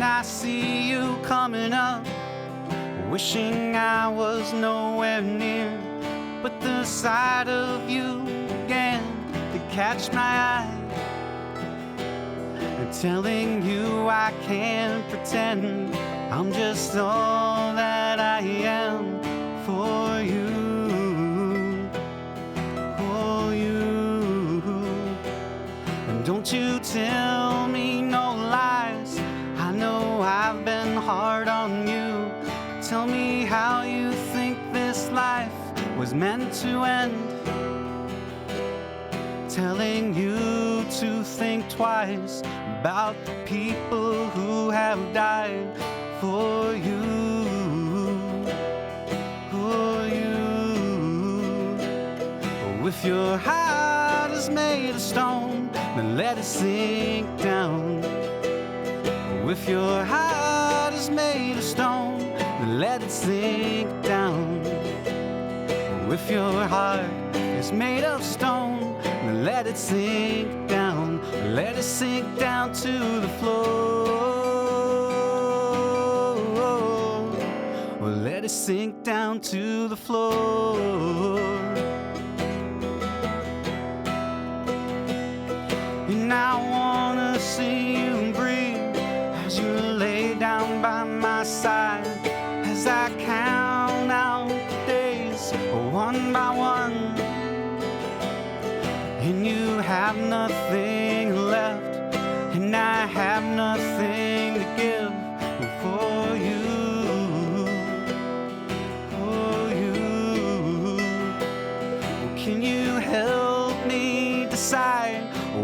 And I see you coming up, wishing I was nowhere near. But the sight of you began to catch my eye, and telling you I can't pretend I'm just all that I am for you. Don't you tell me no lies, I know I've been hard on you. Tell me how you think this life was meant to end. Telling you to think twice about the people who have died for you. For you. If your heart is made of stone, then let it sink down. If your heart is made of stone, then let it sink down. If your heart is made of stone, then let it sink down. Let it sink down to the floor. Well, let it sink down to the floor. And I wanna see you breathe as you lay down by my side, as I count out the days one by one, and you have nothing left, and I have nothing to give for you. For you. Can you help me decide?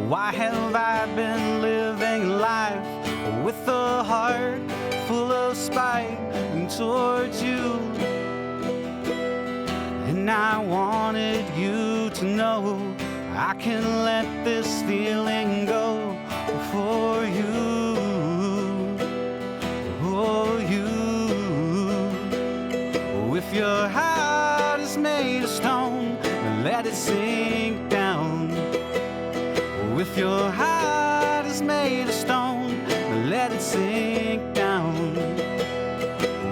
Why have I been living life with a heart full of spite towards you? And I wanted you to know I can let this feeling go for you. For you. If your heart is made of stone, then let it sink down. If your heart is made of stone, then let it sink down.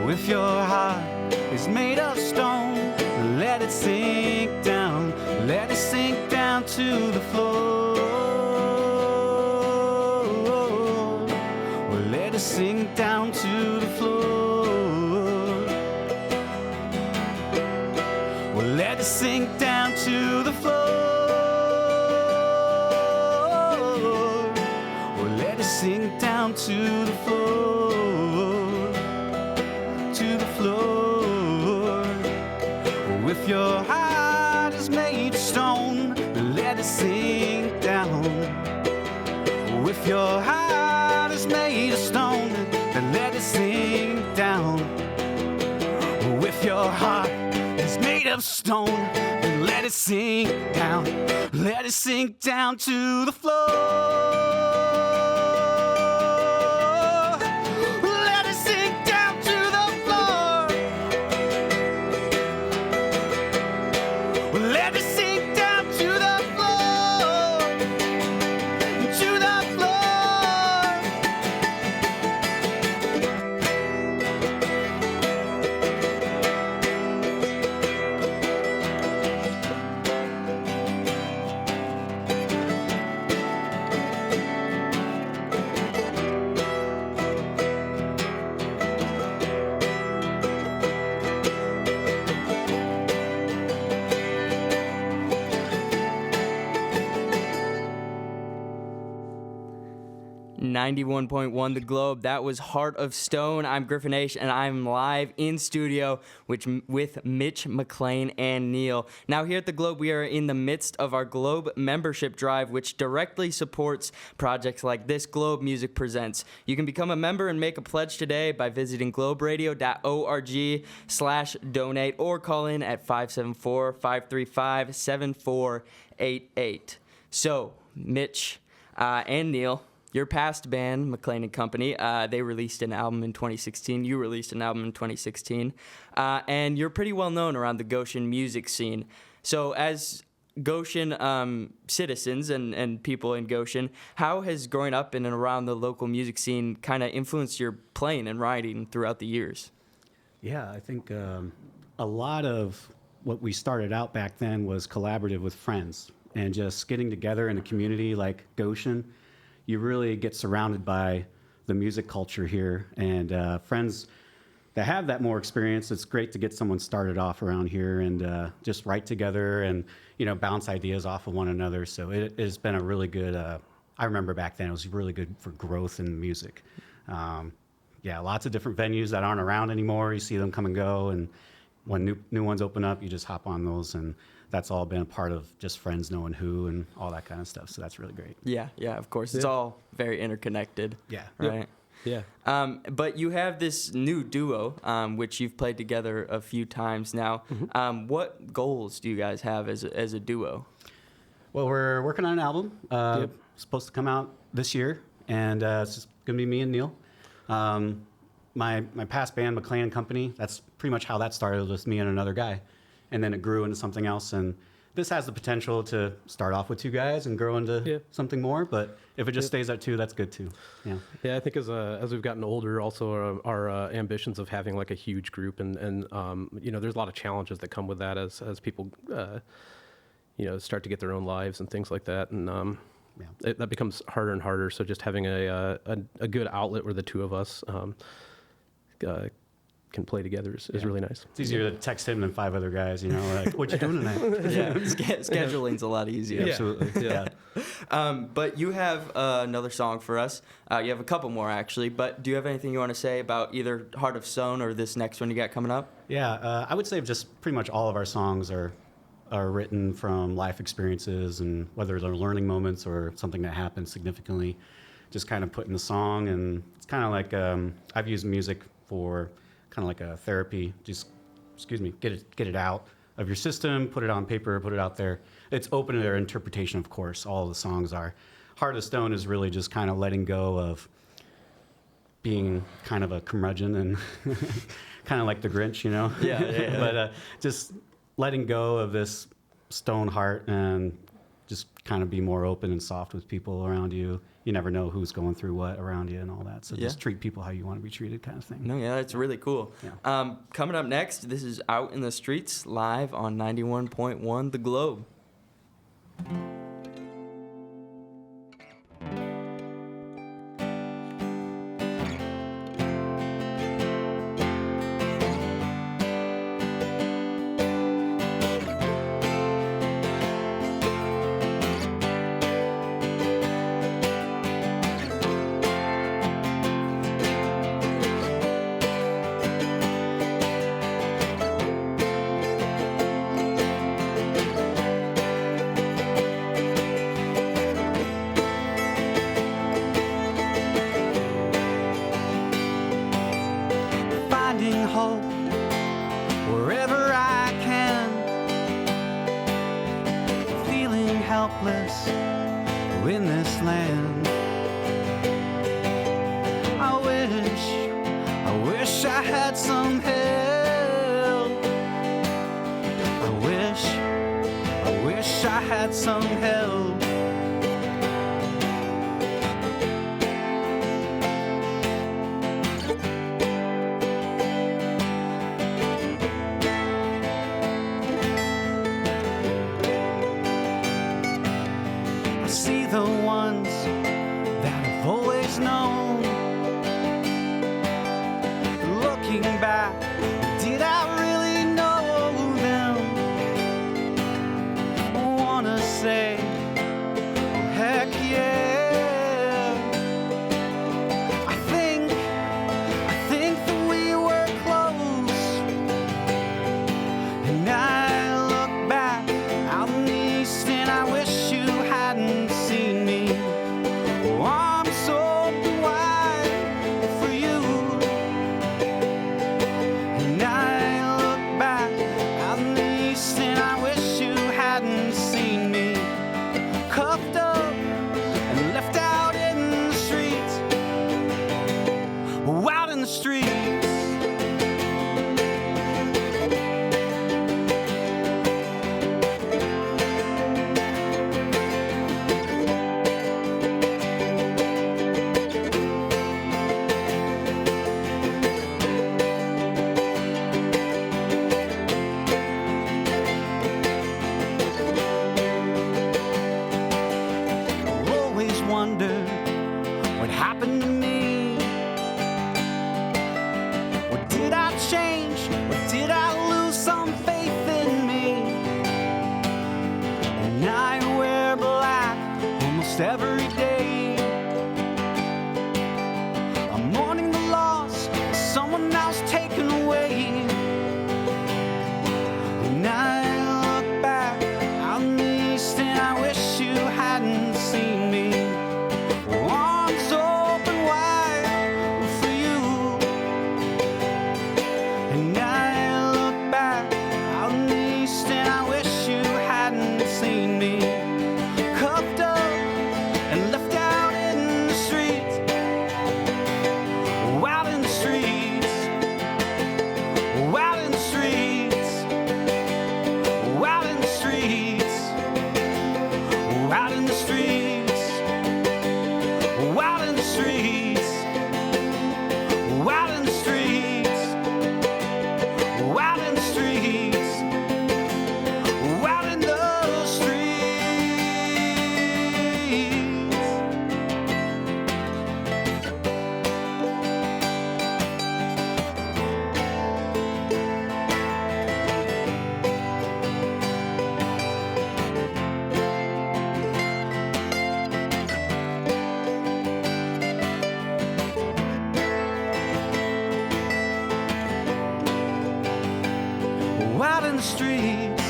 If your heart is made of stone, then let it sink down. Let it sink down to the floor. Well, let it sink down to the floor. Well, let it sink down to the floor. Sink down to the floor, to the floor. If your heart is made of stone, then let it sink down. If your heart is made of stone, then let it sink down. If your heart is made of stone, then let it sink down. Let it sink down to the floor. .1 The Globe. That was Heart of Stone. I'm Griffin Eash, and I'm live in studio with Mitch McLane and Neil. Now, here at the Globe, we are in the midst of our Globe membership drive, which directly supports projects like this Globe Music Presents. You can become a member and make a pledge today by visiting globeradio.org/donate or call in at 574-535-7488. So, Mitch and Neil, your past band, McLane and Company, they released an album in 2016. You released an album in 2016. And you're pretty well known around the Goshen music scene. So as Goshen citizens and people in Goshen, how has growing up in and around the local music scene kind of influenced your playing and writing throughout the years? Yeah, I think a lot of what we started out back then was collaborative with friends and just getting together in a community like Goshen. You really get surrounded by the music culture here, and friends that have that more experience. It's great to get someone started off around here and just write together and, you know, bounce ideas off of one another. So it has been a really good, I remember back then it was really good for growth in music. Yeah, lots of different venues that aren't around anymore. You see them come and go, and when new ones open up, you just hop on those, and that's all been a part of just friends knowing who and all that kind of stuff. So that's really great. Yeah, of course. It's all very interconnected. Yeah. Right? Yeah. But you have this new duo, which you've played together a few times now. Mm-hmm. What goals do you guys have as a duo? Well, we're working on an album. Supposed to come out this year, and it's just going to be me and Neil. My past band, McLane and Company, that's pretty much how that started, with me and another guy. And then it grew into something else. And this has the potential to start off with two guys and grow into something more. But if it just stays at two, that's good too. Yeah. Yeah, I think as we've gotten older, also our ambitions of having like a huge group and you know, there's a lot of challenges that come with that as people you know, start to get their own lives and things like that. And that becomes harder and harder. So just having a good outlet where the two of us can play together is really nice. It's easier to text him than five other guys, you know, like, what you doing tonight? Scheduling's a lot easier. Yeah, absolutely. Yeah. But you have another song for us. You have a couple more, actually. But do you have anything you want to say about either Heart of Stone or this next one you got coming up? Yeah, I would say just pretty much all of our songs are written from life experiences, and whether they're learning moments or something that happened significantly, just kind of put in the song. And it's kind of like I've used music for kind of like a therapy. Just get it out of your system, put it on paper, put it out there. It's open to their interpretation, of course. All of the songs are. Heart of Stone is really just kind of letting go of being kind of a curmudgeon and kind of like the Grinch, you know. Yeah. But just letting go of this stone heart and just kind of be more open and soft with people around you. You never know who's going through what around you and all that. So just treat people how you want to be treated, kind of thing. No, yeah, that's really cool. Yeah. Coming up next, this is Out in the Streets, live on 91.1 The Globe. helpless in this land. I wish I had some help. I wish I had some help. I see the ones that I've always known. Looking back, did I really know them? I wanna say, oh heck yeah. I think that we were close. And I look back out in the east and I wish you hadn't seen me. wondered what happened to me. Or did I change? Or did I lose some faith in me? And I wear black almost every day. I'm mourning the loss of someone else taken away. And I look back out in the east and I wish you hadn't seen me. Arms open wide for you. And I look back out in the east and I wish you hadn't seen me. Cuffed up and left out in the streets. Out in the streets. Out in the streets. Out in the streets. Out in the streets. Out in the streets. Out in the streets. Out in the streets. Out in the streets. Out in the streets,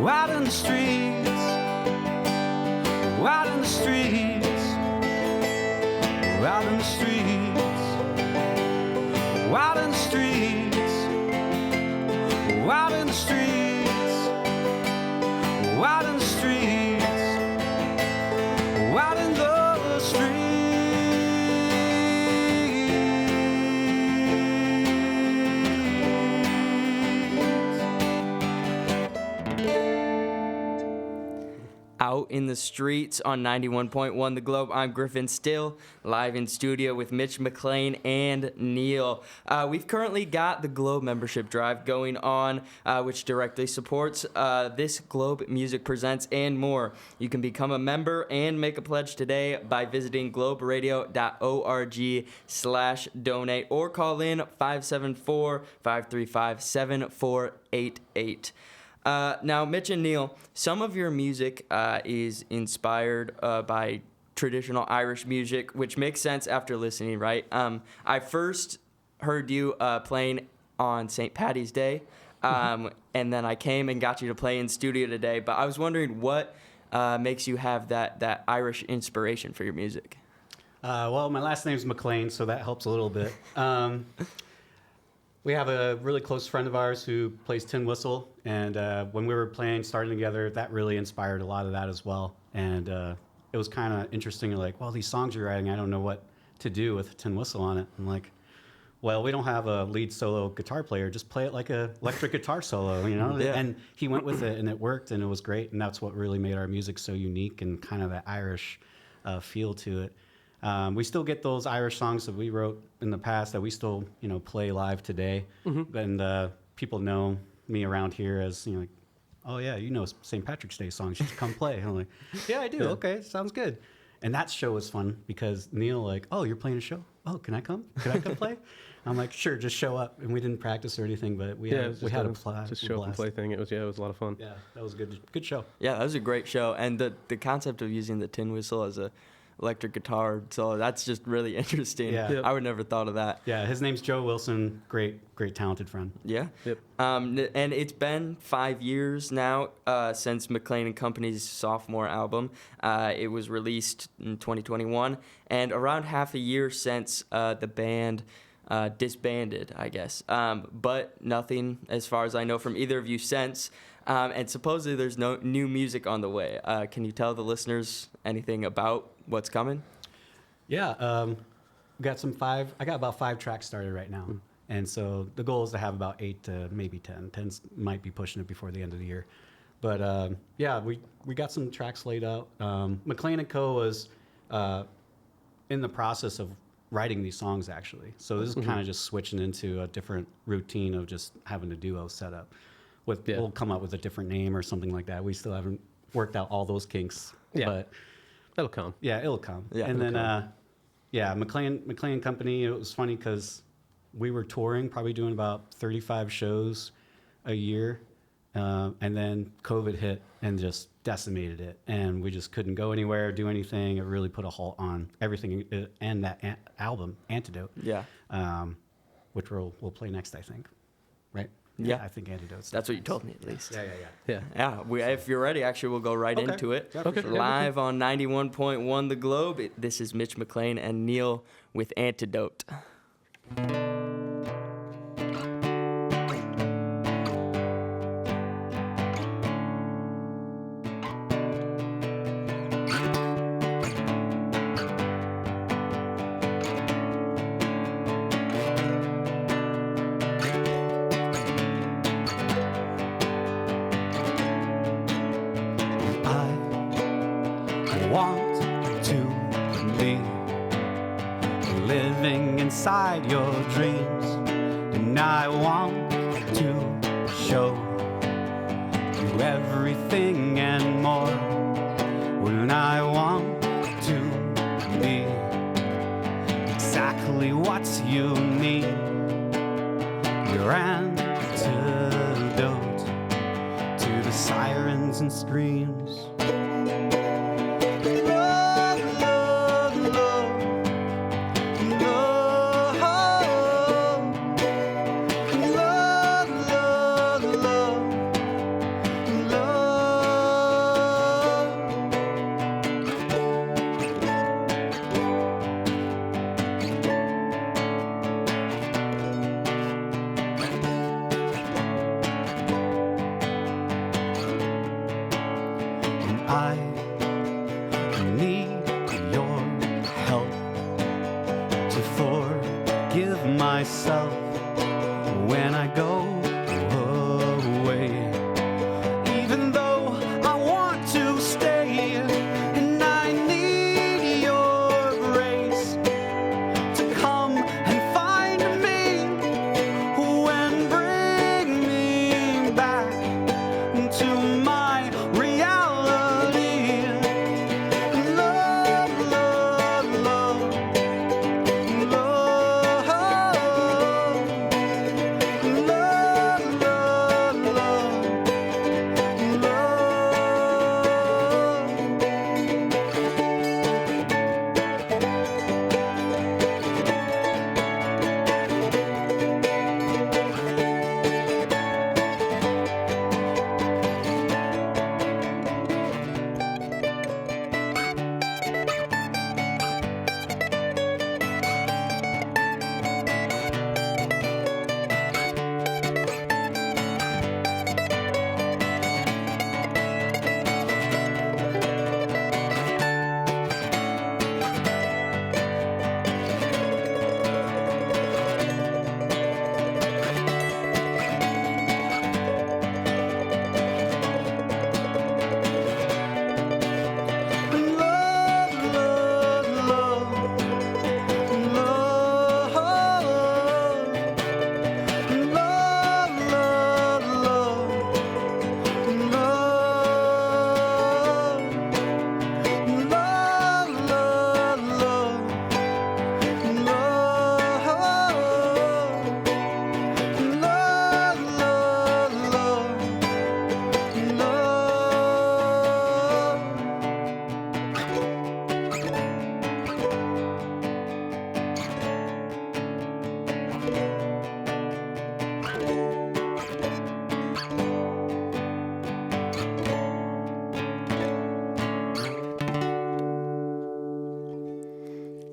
out in the streets, out in the streets, out in the streets, out in the streets, out in the streets, out in the streets, out in the streets. Out in the Streets on 91.1 The Globe. I'm Griffin, still live in studio with Mitch McLane and Neil. We've currently got the Globe membership drive going on, which directly supports this Globe Music Presents and more. You can become a member and make a pledge today by visiting globeradio.org/donate or call in 574-535-7488. Now, Mitch and Neil, some of your music is inspired by traditional Irish music, which makes sense after listening, right? I first heard you playing on St. Paddy's Day, and then I came and got you to play in studio today. But I was wondering what makes you have that Irish inspiration for your music? Well, my last name's McLean, so that helps a little bit. We have a really close friend of ours who plays tin whistle, and when we were starting together, that really inspired a lot of that as well. And it was kind of interesting, like, well, these songs you're writing, I don't know what to do with a tin whistle on it. I'm like, well, we don't have a lead solo guitar player, just play it like a electric guitar solo, you know? Yeah. And he went with it, and it worked, and it was great, and that's what really made our music so unique and kind of that Irish feel to it. We still get those Irish songs that we wrote in the past that we still, play live today. Mm-hmm. And people know me around here as, like, oh, yeah, St. Patrick's Day songs. You should come play. And I'm like, yeah, I do. Yeah. Okay, sounds good. And that show was fun because Neil, like, oh, you're playing a show? Oh, can I come? Can I come play? I'm like, sure, just show up. And we didn't practice or anything, but we had a blast. Just show up and play thing. It was a lot of fun. Yeah, that was a good show. Yeah, that was a great show. And the concept of using the tin whistle as a electric guitar, so that's just really interesting. Yeah. Yep. I would never thought of that. Yeah, his name's Joe Wilson. Great talented friend. Yeah. Yep. And it's been 5 years now since McLean and Company's sophomore album. It was released in 2021, and around half a year since the band disbanded, I guess. But nothing, as far as I know, from either of you since. And supposedly there's no new music on the way. Can you tell the listeners anything about what's coming? Yeah, I got about 5 tracks started right now. And so the goal is to have about 8 to maybe 10. 10 might be pushing it before the end of the year. But yeah, we got some tracks laid out. McLean & Co. was in the process of writing these songs, actually. So this is kind of just switching into a different routine of just having a duo set up. We'll come up with a different name or something like that. We still haven't worked out all those kinks. Yeah. But That'll come. Yeah, it'll come. Yeah, and it'll then, McLane Company, it was funny because we were touring, probably doing about 35 shows a year. And then COVID hit and just decimated it. And we just couldn't go anywhere, do anything. It really put a halt on everything. And that album, Antidote. Yeah. Which we'll play next, I think. Right? Yeah. I think Antidote's That's what you next. told me, at least. Yeah. Yeah, if you're ready, actually, we'll go right Okay. into it. Yeah, for Okay. sure. Live on 91.1 The Globe. This is Mitch McLane and Neil with Antidote. I want to be living inside your dreams, and I want to show you everything and more. When I want to be exactly what you need, your antidote to the sirens and screams. Love, love, love, love, love, love, love, and I need your help to forgive myself when I go away. Even though I want to stay, and I need your grace to come and find me and bring me back to my reality. Love, love, love, love, love, love,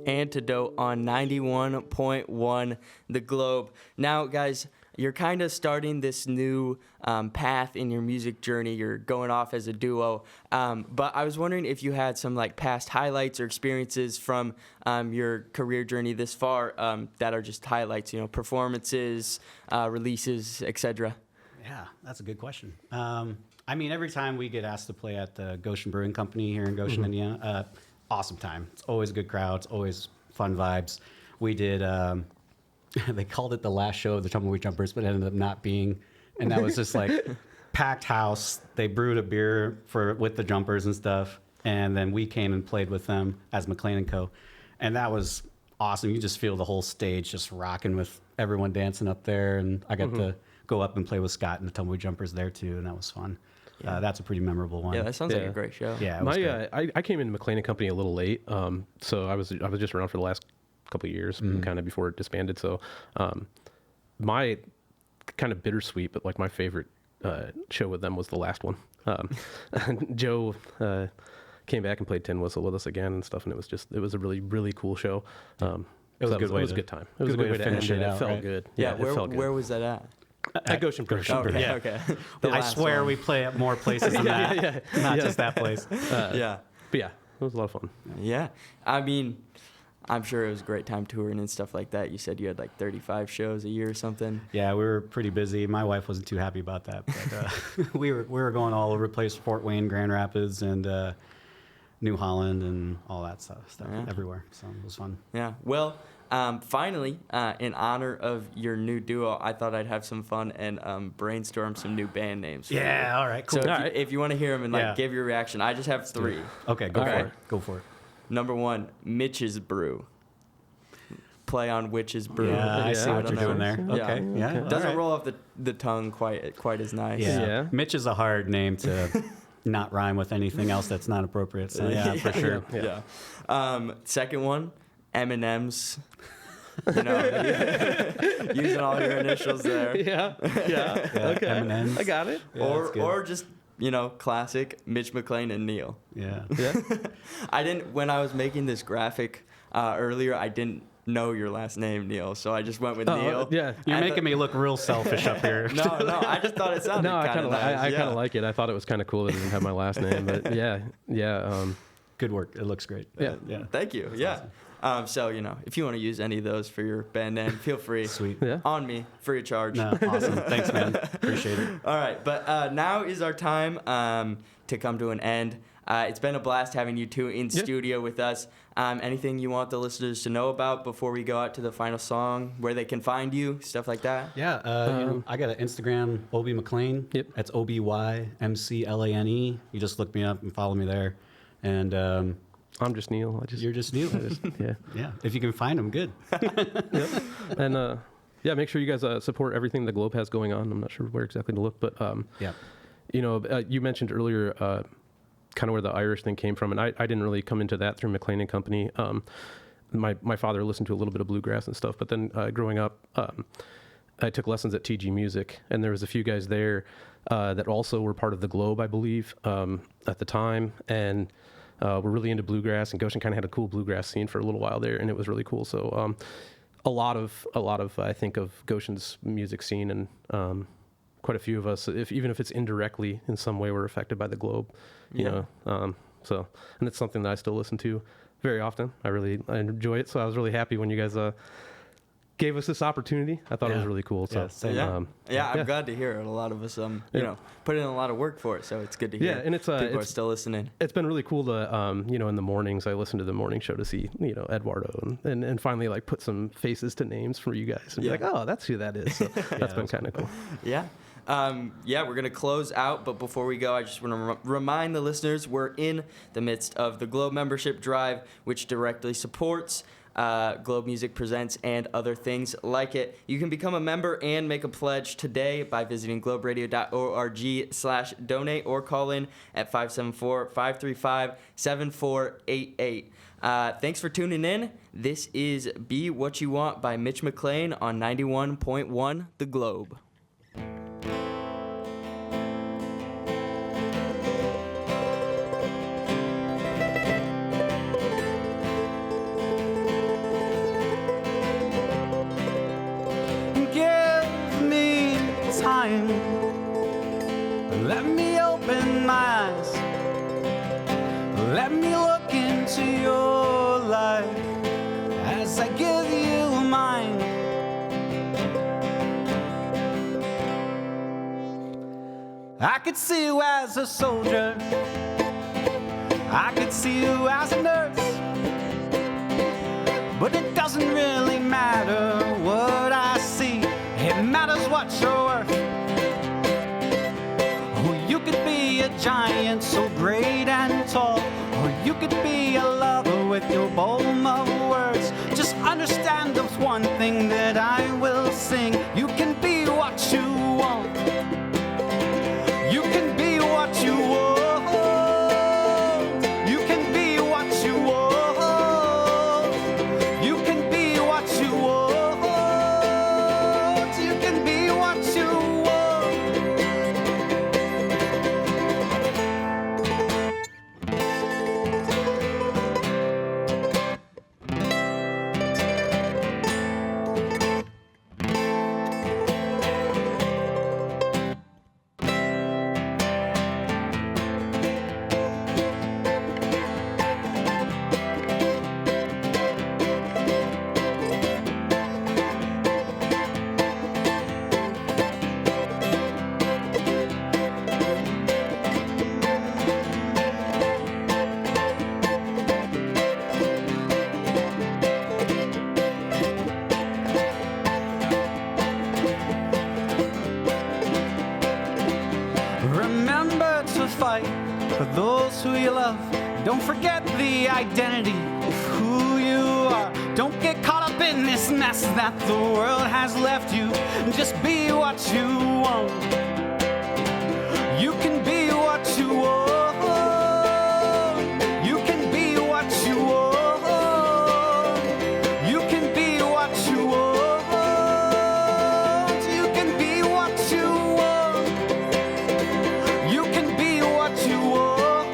Antidote on 91.1 The Globe. Now, guys, you're kind of starting this new path in your music journey. You're going off as a duo. But I was wondering if you had some like past highlights or experiences from your career journey this far that are just highlights, performances, releases, etc. Yeah, that's a good question. I mean, every time we get asked to play at the GOSHEN Brewing Company here in Goshen, Indiana, awesome time. It's always a good crowd. It's always fun vibes. We did, they called it the last show of the Tumbleweed Jumpers, but it ended up not being. And that was just like packed house. They brewed a beer with the jumpers and stuff. and then we came and played with them as McLane and Co. And that was awesome. You just feel the whole stage just rocking with everyone dancing up there, and I got to go up and play with Scott and the Tumbleweed Jumpers there too, and that was fun. That's a pretty memorable one. Yeah, that sounds like a great show. Yeah, it was great. I came into McLane and Company a little late, so I was just around for the last couple of years, kind of before it disbanded. So my kind of bittersweet, but like my favorite show with them was the last one. Joe came back and played tin whistle with us again and stuff, and it was a really, really cool show. It was a good way. It was a good time. It was a good way to finish it. It felt good. Yeah, it felt good. where was that at? At Goshen Brewery. Okay, okay. The I last swear one. we play at more places than that. Not just that place. Yeah. But yeah, it was a lot of fun. Yeah. I mean, I'm sure it was a great time touring and stuff like that. You said you had like 35 shows a year or something. Yeah, we were pretty busy. My wife wasn't too happy about that, but we were going all over the place: Fort Wayne, Grand Rapids, and New Holland, and all that stuff everywhere. So it was fun. Yeah. Well, finally, in honor of your new duo, I thought I'd have some fun and brainstorm some new band names. For you. All right, cool. So if you want to hear them and like Yeah. give your reaction, I just have 3. Okay, go Okay. for it. Go for it. Number 1, Mitch's Brew. Play on Witch's Brew. Yeah, I see I what don't you're know. doing there. Yeah. Okay, yeah. Doesn't all right. roll off the tongue quite as nice. Yeah. Yeah. Mitch is a hard name to not rhyme with anything else that's not appropriate. So yeah, for sure. Yeah. Second one, M&M's. You know, using all your initials there. Yeah. Okay. M&Ms. I got it. Yeah, that's good. Or just, classic Mitch McLane and Neil. Yeah. Yeah. When I was making this graphic earlier, I didn't know your last name, Neil, so I just went with Neil. Yeah. You're making me look real selfish up here. No, I just thought it sounded No, I kind of nice. I kind of like it. I thought it was kind of cool that it didn't have my last name, but yeah. Good work. It looks great. Yeah. Thank you. Yeah. So, if you want to use any of those for your band name, feel free. Sweet. Yeah. On me, free of charge. No, awesome. Thanks, man. Appreciate it. All right, but now is our time to come to an end. It's been a blast having you two in studio with us. Anything you want the listeners to know about before we go out to the final song, where they can find you, stuff like that? Yeah, I got an Instagram, Obi McLane. Yep. That's OBYMCLANE. You just look me up and follow me there. And I'm just Neil. you're just new. Yeah. Yeah, if you can find them, good. Yep. And make sure you guys support everything the Globe has going on. I'm not sure where exactly to look, but Yeah. you mentioned earlier kind of where the Irish thing came from, and I didn't really come into that through McLane and Company. My father listened to a little bit of bluegrass and stuff, but then growing up, I took lessons at TG Music, and there was a few guys there that also were part of the Globe, I believe, at the time, and were really into bluegrass. And Goshen kind of had a cool bluegrass scene for a little while there, and it was really cool. So a lot of I think of Goshen's music scene, and quite a few of us, even if it's indirectly in some way, were affected by the Globe. You know, so, and it's something that I still listen to very often. I enjoy it. So I was really happy when you guys gave us this opportunity. I thought it was really cool. So same. I'm glad to hear it. A lot of us, put in a lot to work for it. So it's good to hear. Yeah, and people are still listening. It's been really cool to, in the mornings I listen to the morning show to see, Eduardo and finally like put some faces to names for you guys and be like, oh, that's who that is. So that's been kind of cool. Yeah. We're going to close out, but before we go, I just want to remind the listeners we're in the midst of the Globe membership drive, which directly supports Globe Music Presents and other things like it. You can become a member and make a pledge today by visiting globeradio.org/donate or call in at 574-535-7488. Thanks for tuning in. This is Be What You Want by Mitch McLane on 91.1 The Globe. Time. Let me open my eyes. Let me look into your life as I give you mine. I could see you as a soldier. I could see you as a nurse. But it doesn't really matter what I see. It matters what you're worth. Oh, you could be a giant so great and tall. be a lover with your bowl of words. Just understand there's one thing that I will sing. You can be what you want. You can be what you want. You can be what you want. You can be what you want. You can be what you want. Remember to fight for those who you love. Don't forget the identity of who you are. Don't get caught up in this mess that the world has left you. Just be what you want. You can be what you want. You can be what you want. You can be what you want. You can be what you want. You can be what you want.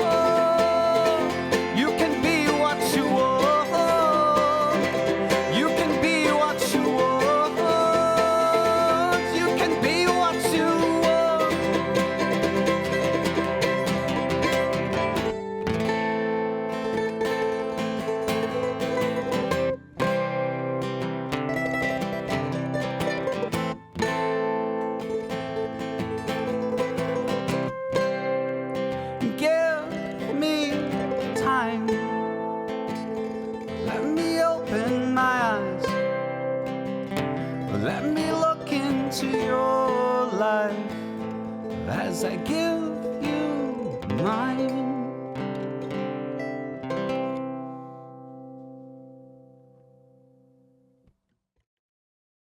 You can be what you want. You can be what you want. You can be what you want. Give me time. Let me open my eyes. Let me look into your life as I give you mine.